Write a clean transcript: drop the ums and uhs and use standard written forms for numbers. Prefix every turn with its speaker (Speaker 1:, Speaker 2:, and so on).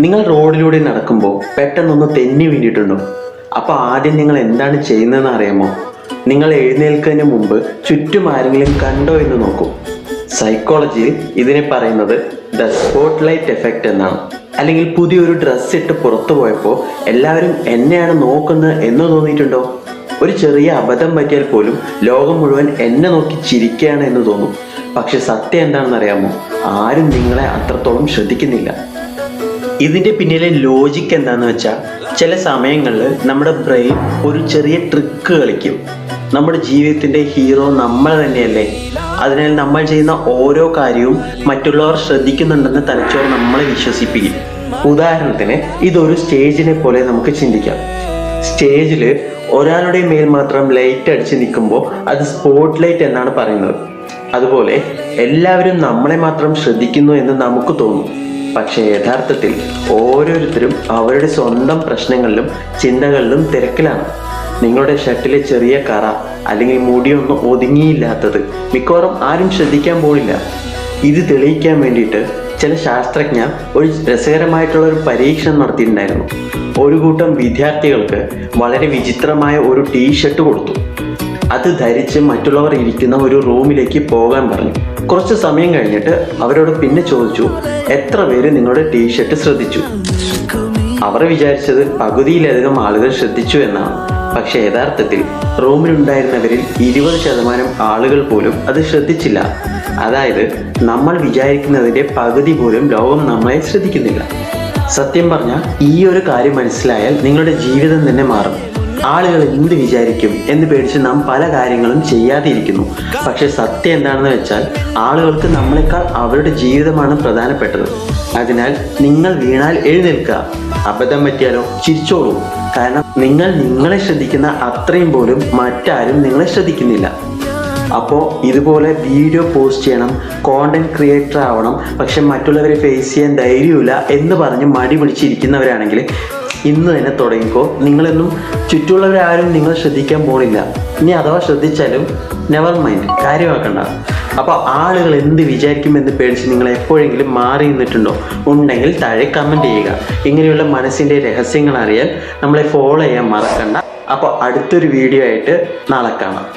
Speaker 1: നിങ്ങൾ റോഡിലൂടെ നടക്കുമ്പോൾ പെട്ടെന്നൊന്ന് തെന്നി വീണിട്ടുണ്ടോ? അപ്പോൾ ആദ്യം നിങ്ങൾ എന്താണ് ചെയ്യുന്നതെന്ന് അറിയാമോ? നിങ്ങൾ എഴുന്നേൽക്കുന്നതിന് മുമ്പ് ചുറ്റും ആരെങ്കിലും കണ്ടോ എന്ന് നോക്കും. സൈക്കോളജിയിൽ ഇതിനെ പറയുന്നത് ദ സ്പോട്ട് ലൈറ്റ് എഫക്റ്റ് എന്നാണ്. അല്ലെങ്കിൽ പുതിയൊരു ഡ്രസ്സ് ഇട്ട് പുറത്തു പോയപ്പോൾ എല്ലാവരും എന്നെയാണ് നോക്കുന്നത് എന്ന് തോന്നിയിട്ടുണ്ടോ? ഒരു ചെറിയ അബദ്ധം പറ്റിയാൽ പോലും ലോകം മുഴുവൻ എന്നെ നോക്കി ചിരിക്കുകയാണ് എന്ന് തോന്നും. പക്ഷെ സത്യം എന്താണെന്ന് അറിയാമോ? ആരും നിങ്ങളെ അത്രത്തോളം ശ്രദ്ധിക്കുന്നില്ല. ഇതിൻ്റെ പിന്നിലെ ലോജിക്ക് എന്താണെന്ന് വെച്ചാൽ, ചില സമയങ്ങളിൽ നമ്മുടെ ബ്രെയിൻ ഒരു ചെറിയ ട്രിക്ക് കളിക്കും. നമ്മുടെ ജീവിതത്തിൻ്റെ ഹീറോ നമ്മൾ തന്നെയല്ലേ. അതിനാൽ നമ്മൾ ചെയ്യുന്ന ഓരോ കാര്യവും മറ്റുള്ളവർ ശ്രദ്ധിക്കുന്നുണ്ടെന്ന് തലച്ചോറ് നമ്മളെ വിശ്വസിപ്പിക്കും. ഉദാഹരണത്തിന് ഇതൊരു സ്റ്റേജിനെ പോലെ നമുക്ക് ചിന്തിക്കാം. സ്റ്റേജിൽ ഒരാളുടെ മേൽ മാത്രം ലൈറ്റ് അടിച്ച് നിൽക്കുമ്പോൾ അത് സ്പോട്ട് ലൈറ്റ് എന്നാണ് പറയുന്നത്. അതുപോലെ എല്ലാവരും നമ്മളെ മാത്രം ശ്രദ്ധിക്കുന്നു എന്ന് നമുക്ക് തോന്നും. പക്ഷേ യഥാർത്ഥത്തിൽ ഓരോരുത്തരും അവരുടെ സ്വന്തം പ്രശ്നങ്ങളിലും ചിന്തകളിലും തിരക്കിലാണ്. നിങ്ങളുടെ ഷർട്ടിലെ ചെറിയ കറ അല്ലെങ്കിൽ മുടിയൊന്നും ഒതുങ്ങിയില്ലാത്തത് മിക്കവാറും ആരും ശ്രദ്ധിക്കാൻ പോണില്ല. ഇത് തെളിയിക്കാൻ വേണ്ടിയിട്ട് ചില ശാസ്ത്രജ്ഞർ ഒരു രസകരമായിട്ടുള്ള ഒരു പരീക്ഷണം നടത്തിയിട്ടുണ്ടായിരുന്നു. ഒരു കൂട്ടം വിദ്യാർത്ഥികൾക്ക് വളരെ വിചിത്രമായ ഒരു ടീഷർട്ട് കൊടുത്തു. അത് ധരിച്ച് മറ്റുള്ളവർ ഇരിക്കുന്ന ഒരു റൂമിലേക്ക് പോകാൻ പറഞ്ഞു. കുറച്ച് സമയം കഴിഞ്ഞിട്ട് അവരോട് പിന്നെ ചോദിച്ചു, എത്ര പേര് നിങ്ങളുടെ ടീഷർട്ട് ശ്രദ്ധിച്ചു? അവർ വിചാരിച്ചത് പകുതിയിലധികം ആളുകൾ ശ്രദ്ധിച്ചു എന്നാണ്. പക്ഷേ യഥാർത്ഥത്തിൽ റൂമിലുണ്ടായിരുന്നവരിൽ 20% ആളുകൾ പോലും അത് ശ്രദ്ധിച്ചില്ല. അതായത് നമ്മൾ വിചാരിക്കുന്നതിൻ്റെ പകുതി പോലും ലോകം നമ്മളെ ശ്രദ്ധിക്കുന്നില്ല. സത്യം പറഞ്ഞാൽ ഈ ഒരു കാര്യം മനസ്സിലായാൽ നിങ്ങളുടെ ജീവിതം തന്നെ മാറും. ആളുകൾ എന്ത് വിചാരിക്കും എന്ന് പേടിച്ച് നാം പല കാര്യങ്ങളും ചെയ്യാതെ ഇരിക്കുന്നു. പക്ഷെ സത്യം എന്താണെന്ന് വെച്ചാൽ, ആളുകൾക്ക് നമ്മളെക്കാൾ അവരുടെ ജീവിതമാണ് പ്രധാനപ്പെട്ടത്. അതിനാൽ നിങ്ങൾ വീണാൽ എഴുന്നേൽക്കുക, അബദ്ധം പറ്റിയാലോ ചിരിച്ചോളൂ. കാരണം നിങ്ങൾ നിങ്ങളെ ശ്രദ്ധിക്കുന്ന അത്രയും പോലും മറ്റാരും നിങ്ങളെ ശ്രദ്ധിക്കുന്നില്ല. അപ്പോൾ ഇതുപോലെ വീഡിയോ പോസ്റ്റ് ചെയ്യണം, കോണ്ടന്റ് ക്രിയേറ്റർ ആവണം, പക്ഷെ മറ്റുള്ളവരെ ഫേസ് ചെയ്യാൻ ധൈര്യമില്ല എന്ന് പറഞ്ഞ് മടി പിടിച്ചിരിക്കുന്നവരാണെങ്കിൽ ഇന്ന് തന്നെ തുടങ്ങിക്കോ. നിങ്ങളൊന്നും ചുറ്റുമുള്ളവരാരും നിങ്ങൾ ശ്രദ്ധിക്കാൻ പോണില്ല. ഇനി അഥവാ ശ്രദ്ധിച്ചാലും നെവർ മൈൻഡ്, കാര്യമാക്കണ്ട. അപ്പോൾ ആളുകൾ എന്ത് വിചാരിക്കുമെന്ന് പേടിച്ച് നിങ്ങൾ എപ്പോഴെങ്കിലും മാറി നിന്നിട്ടുണ്ടോ? ഉണ്ടെങ്കിൽ താഴെ കമൻറ്റ് ചെയ്യുക. ഇങ്ങനെയുള്ള മനസ്സിൻ്റെ രഹസ്യങ്ങൾ അറിയാൻ നമ്മളെ ഫോളോ ചെയ്യാൻ മറക്കണ്ട. അപ്പോൾ അടുത്തൊരു വീഡിയോ ആയിട്ട് നാളെ കാണാം.